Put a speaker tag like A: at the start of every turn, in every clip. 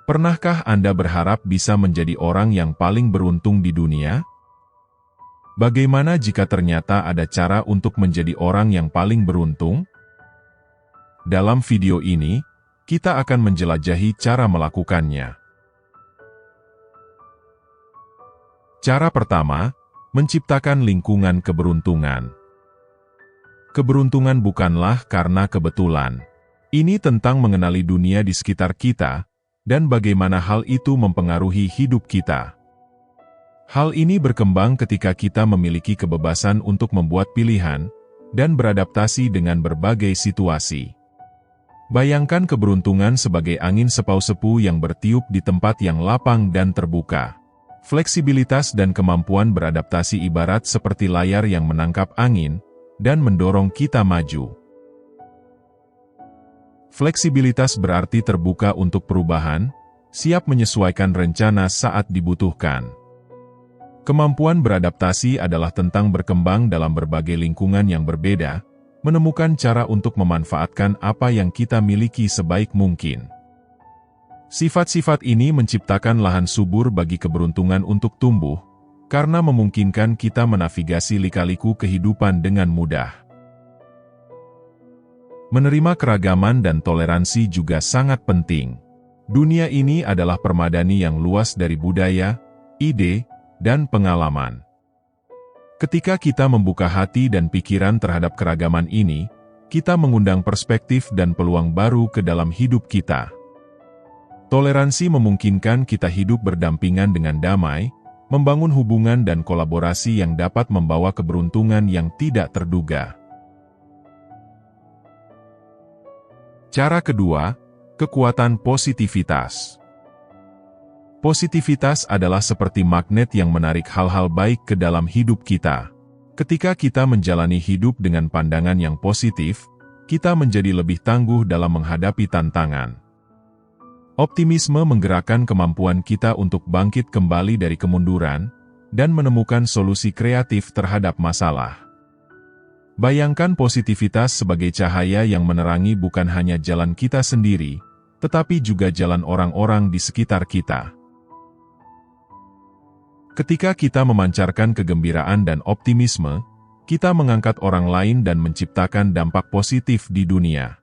A: Pernahkah Anda berharap bisa menjadi orang yang paling beruntung di dunia? Bagaimana jika ternyata ada cara untuk menjadi orang yang paling beruntung? Dalam video ini, kita akan menjelajahi cara melakukannya. Cara pertama, menciptakan lingkungan keberuntungan. Keberuntungan bukanlah karena kebetulan. Ini tentang mengenali dunia di sekitar kita, dan bagaimana hal itu mempengaruhi hidup kita. Hal ini berkembang ketika kita memiliki kebebasan untuk membuat pilihan, dan beradaptasi dengan berbagai situasi. Bayangkan keberuntungan sebagai angin sepau-sepu yang bertiup di tempat yang lapang dan terbuka. Fleksibilitas dan kemampuan beradaptasi ibarat seperti layar yang menangkap angin, dan mendorong kita maju. Fleksibilitas berarti terbuka untuk perubahan, siap menyesuaikan rencana saat dibutuhkan. Kemampuan beradaptasi adalah tentang berkembang dalam berbagai lingkungan yang berbeda, menemukan cara untuk memanfaatkan apa yang kita miliki sebaik mungkin. Sifat-sifat ini menciptakan lahan subur bagi keberuntungan untuk tumbuh, karena memungkinkan kita menavigasi lika-liku kehidupan dengan mudah. Menerima keragaman dan toleransi juga sangat penting. Dunia ini adalah permadani yang luas dari budaya, ide, dan pengalaman. Ketika kita membuka hati dan pikiran terhadap keragaman ini, kita mengundang perspektif dan peluang baru ke dalam hidup kita. Toleransi memungkinkan kita hidup berdampingan dengan damai, membangun hubungan dan kolaborasi yang dapat membawa keberuntungan yang tidak terduga. Cara kedua, kekuatan positivitas. Positivitas adalah seperti magnet yang menarik hal-hal baik ke dalam hidup kita. Ketika kita menjalani hidup dengan pandangan yang positif, kita menjadi lebih tangguh dalam menghadapi tantangan. Optimisme menggerakkan kemampuan kita untuk bangkit kembali dari kemunduran, dan menemukan solusi kreatif terhadap masalah. Bayangkan positivitas sebagai cahaya yang menerangi bukan hanya jalan kita sendiri, tetapi juga jalan orang-orang di sekitar kita. Ketika kita memancarkan kegembiraan dan optimisme, kita mengangkat orang lain dan menciptakan dampak positif di dunia.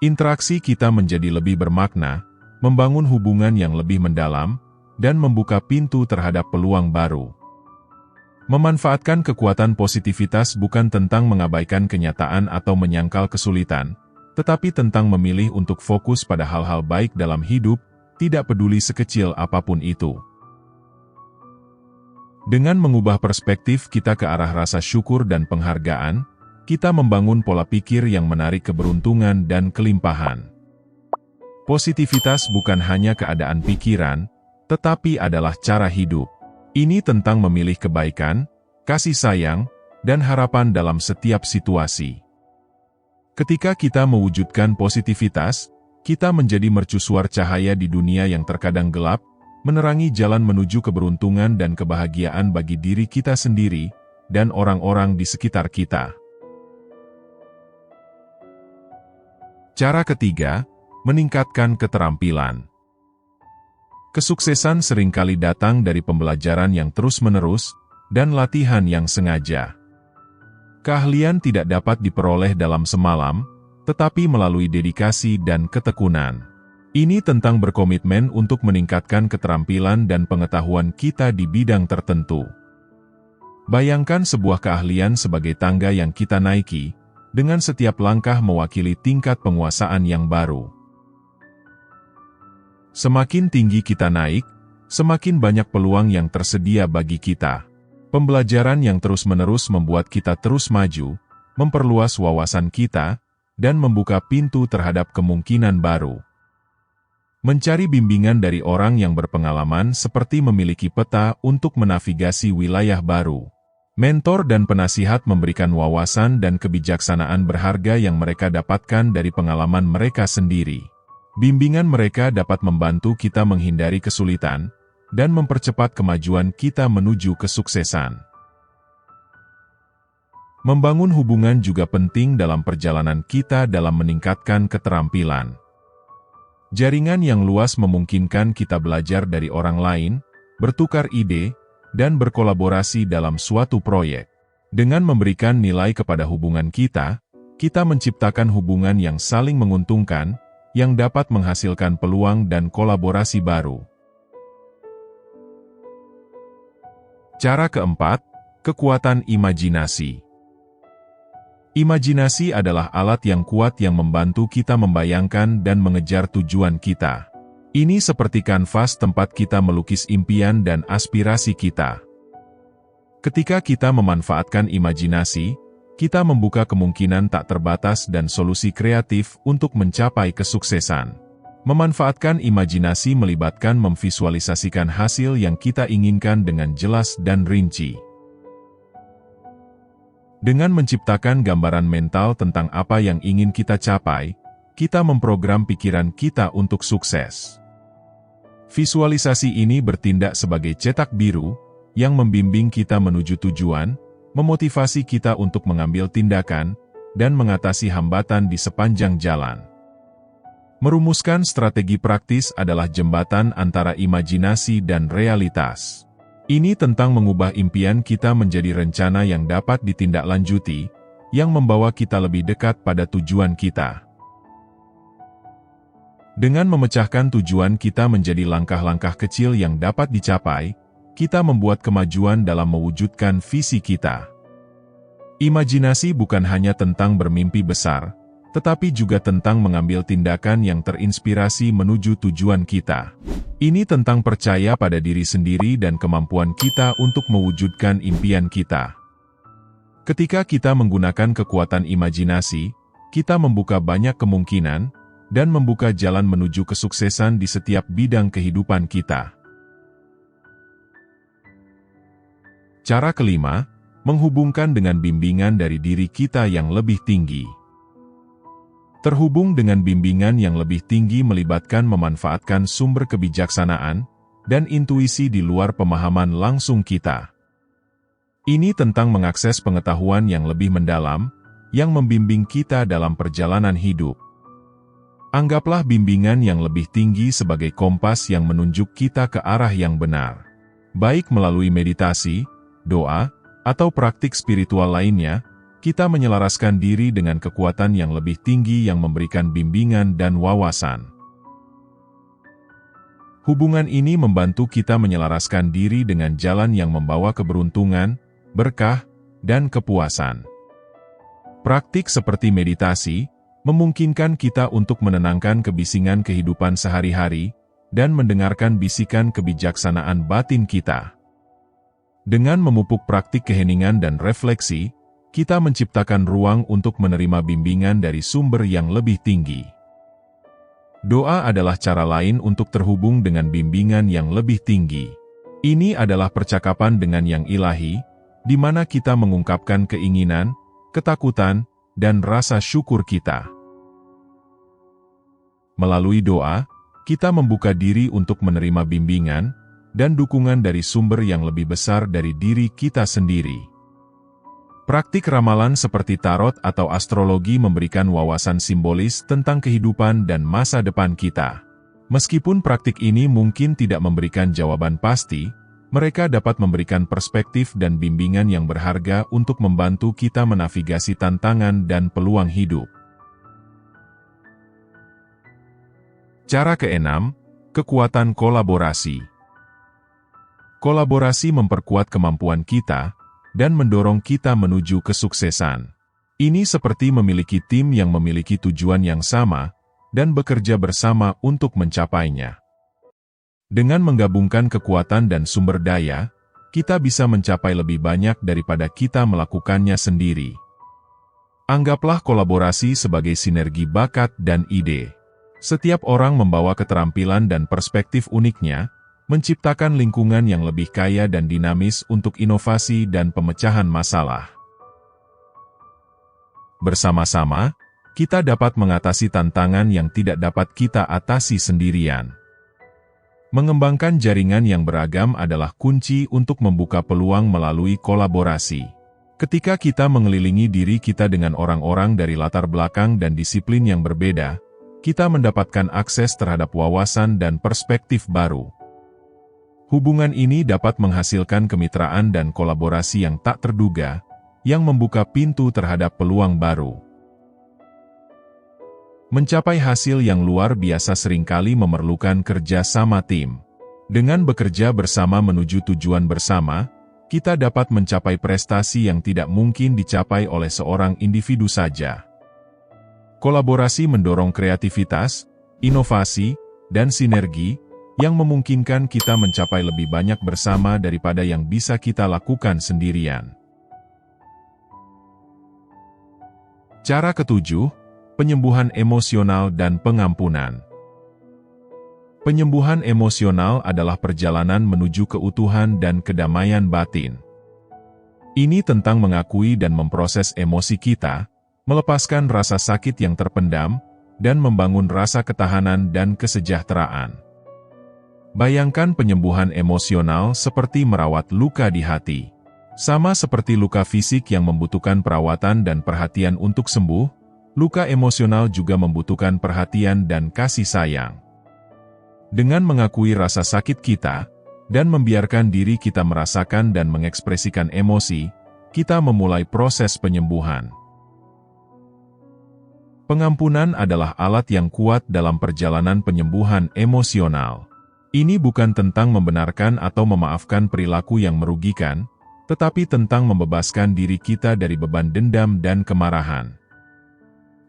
A: Interaksi kita menjadi lebih bermakna, membangun hubungan yang lebih mendalam, dan membuka pintu terhadap peluang baru. Memanfaatkan kekuatan positivitas bukan tentang mengabaikan kenyataan atau menyangkal kesulitan, tetapi tentang memilih untuk fokus pada hal-hal baik dalam hidup, tidak peduli sekecil apapun itu. Dengan mengubah perspektif kita ke arah rasa syukur dan penghargaan, kita membangun pola pikir yang menarik keberuntungan dan kelimpahan. Positivitas bukan hanya keadaan pikiran, tetapi adalah cara hidup. Ini tentang memilih kebaikan, kasih sayang, dan harapan dalam setiap situasi. Ketika kita mewujudkan positivitas, kita menjadi mercusuar cahaya di dunia yang terkadang gelap, menerangi jalan menuju keberuntungan dan kebahagiaan bagi diri kita sendiri, dan orang-orang di sekitar kita. Cara ketiga, meningkatkan keterampilan. Kesuksesan seringkali datang dari pembelajaran yang terus-menerus, dan latihan yang sengaja. Keahlian tidak dapat diperoleh dalam semalam, tetapi melalui dedikasi dan ketekunan. Ini tentang berkomitmen untuk meningkatkan keterampilan dan pengetahuan kita di bidang tertentu. Bayangkan sebuah keahlian sebagai tangga yang kita naiki, dengan setiap langkah mewakili tingkat penguasaan yang baru. Semakin tinggi kita naik, semakin banyak peluang yang tersedia bagi kita. Pembelajaran yang terus-menerus membuat kita terus maju, memperluas wawasan kita, dan membuka pintu terhadap kemungkinan baru. Mencari bimbingan dari orang yang berpengalaman seperti memiliki peta untuk menavigasi wilayah baru. Mentor dan penasihat memberikan wawasan dan kebijaksanaan berharga yang mereka dapatkan dari pengalaman mereka sendiri. Bimbingan mereka dapat membantu kita menghindari kesulitan, dan mempercepat kemajuan kita menuju kesuksesan. Membangun hubungan juga penting dalam perjalanan kita dalam meningkatkan keterampilan. Jaringan yang luas memungkinkan kita belajar dari orang lain, bertukar ide, dan berkolaborasi dalam suatu proyek. Dengan memberikan nilai kepada hubungan kita menciptakan hubungan yang saling menguntungkan, yang dapat menghasilkan peluang dan kolaborasi baru. Cara keempat, kekuatan imajinasi. Imajinasi adalah alat yang kuat yang membantu kita membayangkan dan mengejar tujuan kita. Ini seperti kanvas tempat kita melukis impian dan aspirasi kita. Ketika kita memanfaatkan imajinasi, kita membuka kemungkinan tak terbatas dan solusi kreatif untuk mencapai kesuksesan. Memanfaatkan imajinasi melibatkan memvisualisasikan hasil yang kita inginkan dengan jelas dan rinci. Dengan menciptakan gambaran mental tentang apa yang ingin kita capai, kita memprogram pikiran kita untuk sukses. Visualisasi ini bertindak sebagai cetak biru, yang membimbing kita menuju tujuan, memotivasi kita untuk mengambil tindakan, dan mengatasi hambatan di sepanjang jalan. Merumuskan strategi praktis adalah jembatan antara imajinasi dan realitas. Ini tentang mengubah impian kita menjadi rencana yang dapat ditindaklanjuti, yang membawa kita lebih dekat pada tujuan kita. Dengan memecahkan tujuan kita menjadi langkah-langkah kecil yang dapat dicapai, kita membuat kemajuan dalam mewujudkan visi kita. Imajinasi bukan hanya tentang bermimpi besar, tetapi juga tentang mengambil tindakan yang terinspirasi menuju tujuan kita. Ini tentang percaya pada diri sendiri dan kemampuan kita untuk mewujudkan impian kita. Ketika kita menggunakan kekuatan imajinasi, kita membuka banyak kemungkinan, dan membuka jalan menuju kesuksesan di setiap bidang kehidupan kita. Cara kelima, menghubungkan dengan bimbingan dari diri kita yang lebih tinggi. Terhubung dengan bimbingan yang lebih tinggi melibatkan memanfaatkan sumber kebijaksanaan dan intuisi di luar pemahaman langsung kita. Ini tentang mengakses pengetahuan yang lebih mendalam, yang membimbing kita dalam perjalanan hidup. Anggaplah bimbingan yang lebih tinggi sebagai kompas yang menunjuk kita ke arah yang benar. Baik melalui meditasi, doa, atau praktik spiritual lainnya, kita menyelaraskan diri dengan kekuatan yang lebih tinggi yang memberikan bimbingan dan wawasan. Hubungan ini membantu kita menyelaraskan diri dengan jalan yang membawa keberuntungan, berkah, dan kepuasan. Praktik seperti meditasi, memungkinkan kita untuk menenangkan kebisingan kehidupan sehari-hari, dan mendengarkan bisikan kebijaksanaan batin kita. Dengan memupuk praktik keheningan dan refleksi, kita menciptakan ruang untuk menerima bimbingan dari sumber yang lebih tinggi. Doa adalah cara lain untuk terhubung dengan bimbingan yang lebih tinggi. Ini adalah percakapan dengan yang ilahi, di mana kita mengungkapkan keinginan, ketakutan, dan rasa syukur kita. Melalui doa, kita membuka diri untuk menerima bimbingan dan dukungan dari sumber yang lebih besar dari diri kita sendiri. Praktik ramalan seperti tarot atau astrologi memberikan wawasan simbolis tentang kehidupan dan masa depan kita. Meskipun praktik ini mungkin tidak memberikan jawaban pasti, mereka dapat memberikan perspektif dan bimbingan yang berharga untuk membantu kita menavigasi tantangan dan peluang hidup. Cara keenam, kekuatan kolaborasi. Kolaborasi memperkuat kemampuan kita dan mendorong kita menuju kesuksesan. Ini seperti memiliki tim yang memiliki tujuan yang sama dan bekerja bersama untuk mencapainya. Dengan menggabungkan kekuatan dan sumber daya, kita bisa mencapai lebih banyak daripada kita melakukannya sendiri. Anggaplah kolaborasi sebagai sinergi bakat dan ide. Setiap orang membawa keterampilan dan perspektif uniknya, menciptakan lingkungan yang lebih kaya dan dinamis untuk inovasi dan pemecahan masalah. Bersama-sama, kita dapat mengatasi tantangan yang tidak dapat kita atasi sendirian. Mengembangkan jaringan yang beragam adalah kunci untuk membuka peluang melalui kolaborasi. Ketika kita mengelilingi diri kita dengan orang-orang dari latar belakang dan disiplin yang berbeda, kita mendapatkan akses terhadap wawasan dan perspektif baru. Hubungan ini dapat menghasilkan kemitraan dan kolaborasi yang tak terduga, yang membuka pintu terhadap peluang baru. Mencapai hasil yang luar biasa seringkali memerlukan kerja sama tim. Dengan bekerja bersama menuju tujuan bersama, kita dapat mencapai prestasi yang tidak mungkin dicapai oleh seorang individu saja. Kolaborasi mendorong kreativitas, inovasi, dan sinergi, yang memungkinkan kita mencapai lebih banyak bersama daripada yang bisa kita lakukan sendirian. Cara ketujuh, penyembuhan emosional dan pengampunan. Penyembuhan emosional adalah perjalanan menuju keutuhan dan kedamaian batin. Ini tentang mengakui dan memproses emosi kita, melepaskan rasa sakit yang terpendam, dan membangun rasa ketahanan dan kesejahteraan. Bayangkan penyembuhan emosional seperti merawat luka di hati. Sama seperti luka fisik yang membutuhkan perawatan dan perhatian untuk sembuh, luka emosional juga membutuhkan perhatian dan kasih sayang. Dengan mengakui rasa sakit kita, dan membiarkan diri kita merasakan dan mengekspresikan emosi, kita memulai proses penyembuhan. Pengampunan adalah alat yang kuat dalam perjalanan penyembuhan emosional. Ini bukan tentang membenarkan atau memaafkan perilaku yang merugikan, tetapi tentang membebaskan diri kita dari beban dendam dan kemarahan.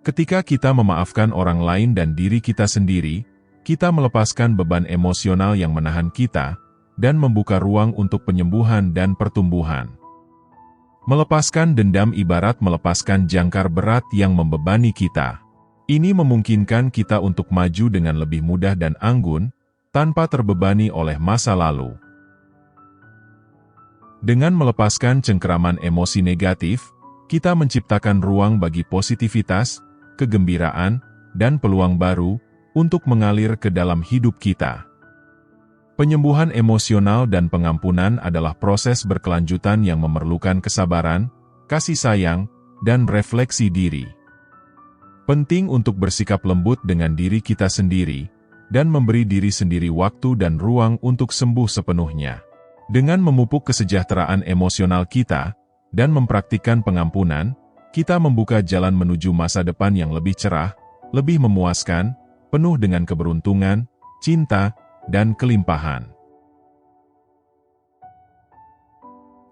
A: Ketika kita memaafkan orang lain dan diri kita sendiri, kita melepaskan beban emosional yang menahan kita, dan membuka ruang untuk penyembuhan dan pertumbuhan. Melepaskan dendam ibarat melepaskan jangkar berat yang membebani kita. Ini memungkinkan kita untuk maju dengan lebih mudah dan anggun, tanpa terbebani oleh masa lalu. Dengan melepaskan cengkeraman emosi negatif, kita menciptakan ruang bagi positivitas, kegembiraan, dan peluang baru untuk mengalir ke dalam hidup kita. Penyembuhan emosional dan pengampunan adalah proses berkelanjutan yang memerlukan kesabaran, kasih sayang, dan refleksi diri. Penting untuk bersikap lembut dengan diri kita sendiri, dan memberi diri sendiri waktu dan ruang untuk sembuh sepenuhnya. Dengan memupuk kesejahteraan emosional kita, dan mempraktikkan pengampunan, kita membuka jalan menuju masa depan yang lebih cerah, lebih memuaskan, penuh dengan keberuntungan, cinta, dan kelimpahan.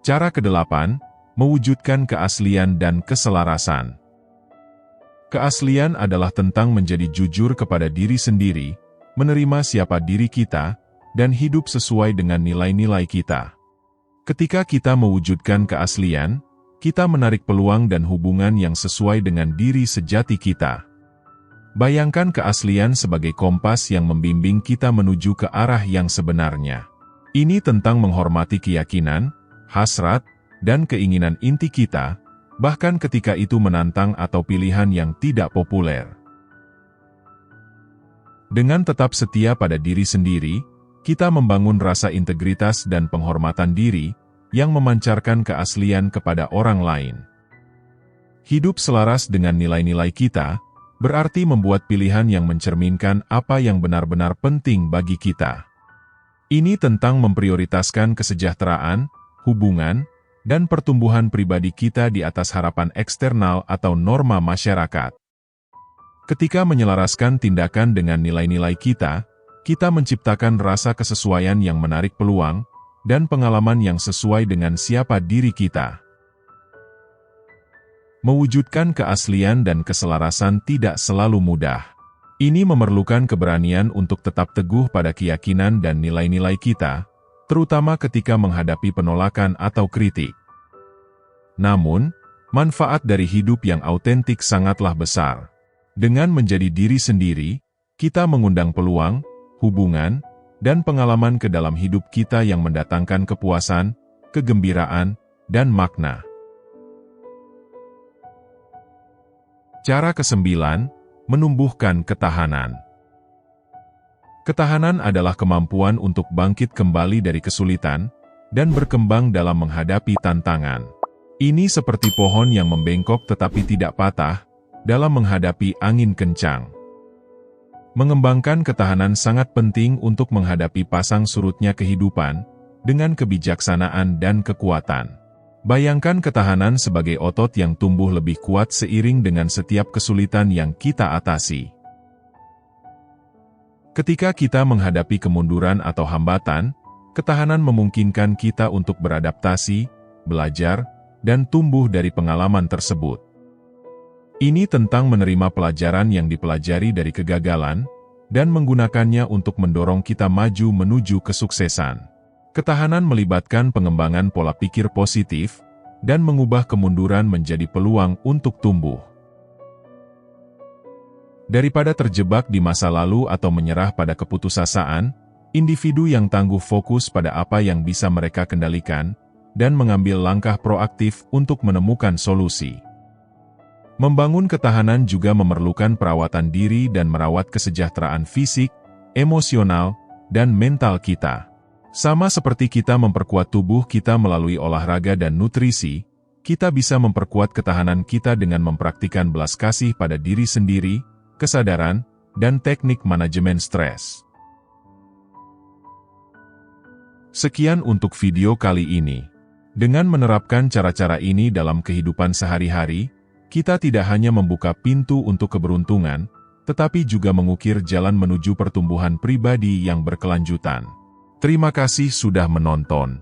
A: Cara ke-8, mewujudkan keaslian dan keselarasan. Keaslian adalah tentang menjadi jujur kepada diri sendiri, menerima siapa diri kita, dan hidup sesuai dengan nilai-nilai kita. Ketika kita mewujudkan keaslian, kita menarik peluang dan hubungan yang sesuai dengan diri sejati kita. Bayangkan keaslian sebagai kompas yang membimbing kita menuju ke arah yang sebenarnya. Ini tentang menghormati keyakinan, hasrat, dan keinginan inti kita, bahkan ketika itu menantang atau pilihan yang tidak populer. Dengan tetap setia pada diri sendiri, kita membangun rasa integritas dan penghormatan diri, yang memancarkan keaslian kepada orang lain. Hidup selaras dengan nilai-nilai kita, berarti membuat pilihan yang mencerminkan apa yang benar-benar penting bagi kita. Ini tentang memprioritaskan kesejahteraan, hubungan, dan pertumbuhan pribadi kita di atas harapan eksternal atau norma masyarakat. Ketika menyelaraskan tindakan dengan nilai-nilai kita menciptakan rasa kesesuaian yang menarik peluang, dan pengalaman yang sesuai dengan siapa diri kita. Mewujudkan keaslian dan keselarasan tidak selalu mudah. Ini memerlukan keberanian untuk tetap teguh pada keyakinan dan nilai-nilai kita, terutama ketika menghadapi penolakan atau kritik. Namun, manfaat dari hidup yang autentik sangatlah besar. Dengan menjadi diri sendiri, kita mengundang peluang, hubungan, dan pengalaman ke dalam hidup kita yang mendatangkan kepuasan, kegembiraan, dan makna. Cara ke-9, menumbuhkan ketahanan. Ketahanan adalah kemampuan untuk bangkit kembali dari kesulitan, dan berkembang dalam menghadapi tantangan. Ini seperti pohon yang membengkok tetapi tidak patah, dalam menghadapi angin kencang. Mengembangkan ketahanan sangat penting untuk menghadapi pasang surutnya kehidupan, dengan kebijaksanaan dan kekuatan. Bayangkan ketahanan sebagai otot yang tumbuh lebih kuat seiring dengan setiap kesulitan yang kita atasi. Ketika kita menghadapi kemunduran atau hambatan, ketahanan memungkinkan kita untuk beradaptasi, belajar, dan tumbuh dari pengalaman tersebut. Ini tentang menerima pelajaran yang dipelajari dari kegagalan, dan menggunakannya untuk mendorong kita maju menuju kesuksesan. Ketahanan melibatkan pengembangan pola pikir positif, dan mengubah kemunduran menjadi peluang untuk tumbuh. Daripada terjebak di masa lalu atau menyerah pada keputusasaan, individu yang tangguh fokus pada apa yang bisa mereka kendalikan, dan mengambil langkah proaktif untuk menemukan solusi. Membangun ketahanan juga memerlukan perawatan diri dan merawat kesejahteraan fisik, emosional, dan mental kita. Sama seperti kita memperkuat tubuh kita melalui olahraga dan nutrisi, kita bisa memperkuat ketahanan kita dengan mempraktikkan belas kasih pada diri sendiri, kesadaran, dan teknik manajemen stres. Sekian untuk video kali ini. Dengan menerapkan cara-cara ini dalam kehidupan sehari-hari, kita tidak hanya membuka pintu untuk keberuntungan, tetapi juga mengukir jalan menuju pertumbuhan pribadi yang berkelanjutan. Terima kasih sudah menonton.